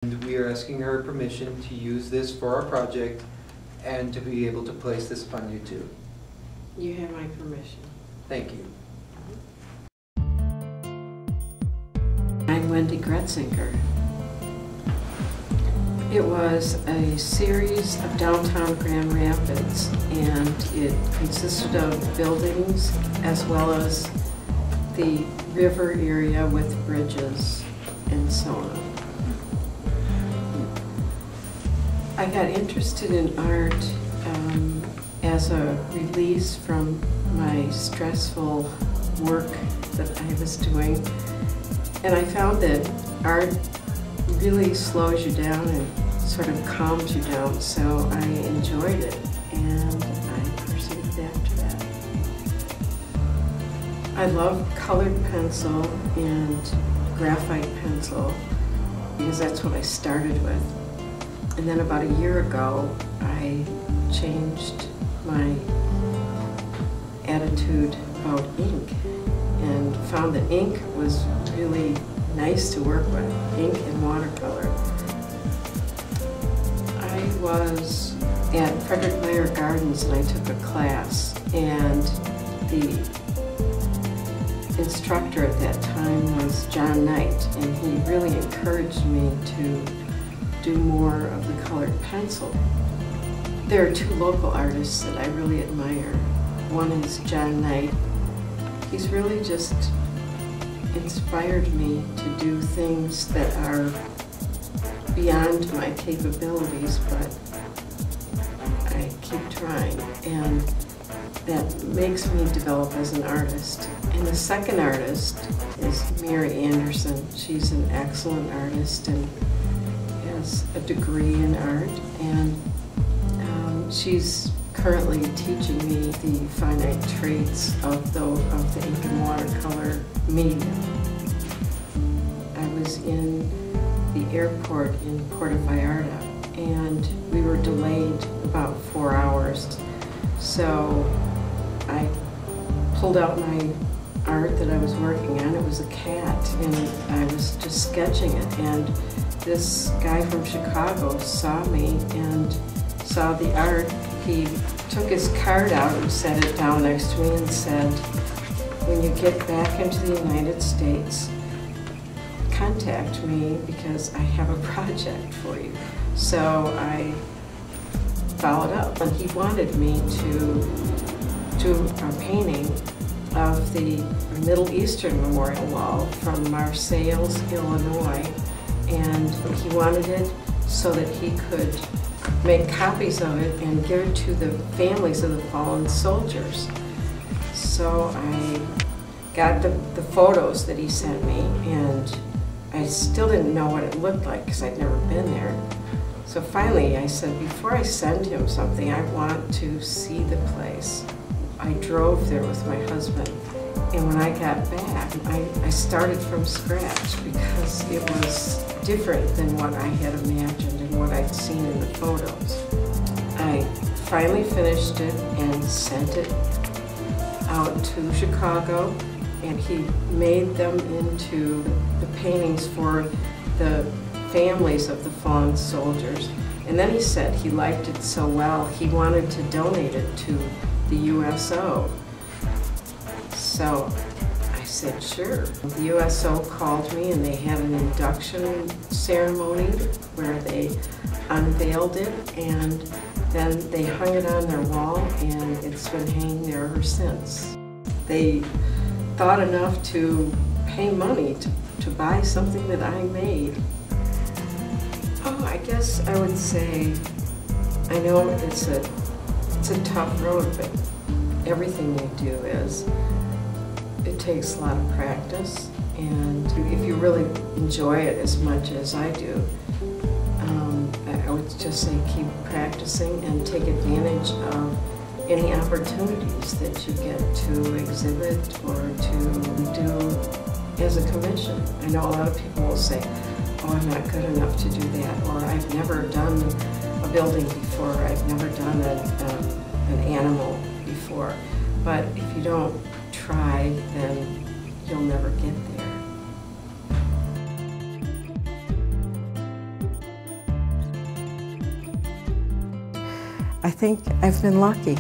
And we are asking her permission to use this for our project and to be able to place this upon YouTube. You have my permission. Thank you. I'm Wendy Gretzinger. It was a series of downtown Grand Rapids, and it consisted of buildings as well as the river area with bridges and so on. I got interested in art as a release from my stressful work that I was doing, and I found that art really slows you down and sort of calms you down, so I enjoyed it and I pursued after that. I love colored pencil and graphite pencil because that's what I started with. And then about a year ago, I changed my attitude about ink and found that ink was really nice to work with, ink and watercolor. I was at Frederick Meyer Gardens and I took a class, and the instructor at that time was John Knight, and he really encouraged me to do more of the colored pencil. There are two local artists that I really admire. One is John Knight. He's really just inspired me to do things that are beyond my capabilities, but I keep trying, and that makes me develop as an artist. And the second artist is Mary Anderson. She's an excellent artist and has a degree in art, and she's currently teaching me the finite traits of the ink and watercolor medium. I was in the airport in Puerto Vallarta, and we were delayed about 4 hours. So I pulled out my art that I was working on. It was a cat, and I was just sketching it. And this guy from Chicago saw me and saw the art. He took his card out and set it down next to me and said, "When you get back into the United States, contact me because I have a project for you." So I followed up, and he wanted me to do a painting of the Middle Eastern Memorial Wall from Marseilles, Illinois, and he wanted it so that he could make copies of it and give it to the families of the fallen soldiers. So I got the photos that he sent me, and I still didn't know what it looked like because I'd never been there. So finally I said, before I send him something, I want to see the place. I drove there with my husband, and when I got back, I started from scratch because it was different than what I had imagined and what I'd seen in the photos. I finally finished it and sent it out to Chicago, and he made them into the paintings for the families of the fallen soldiers. And then he said he liked it so well, he wanted to donate it to the USO. So I said, sure. The USO called me, and they had an induction ceremony where they unveiled it, and then they hung it on their wall, and it's been hanging there ever since. They thought enough to pay money to buy something that I made. Oh, I guess I would say, I know it's a tough road, but everything you do it takes a lot of practice, and if you really enjoy it as much as I do, I would just say keep practicing and take advantage of any opportunities that you get to exhibit or to do as a commission. I know a lot of people will say, oh, I'm not good enough to do that, or I've never done a building before, I've never done an animal before. But if you don't try, then you'll never get there. I think I've been lucky.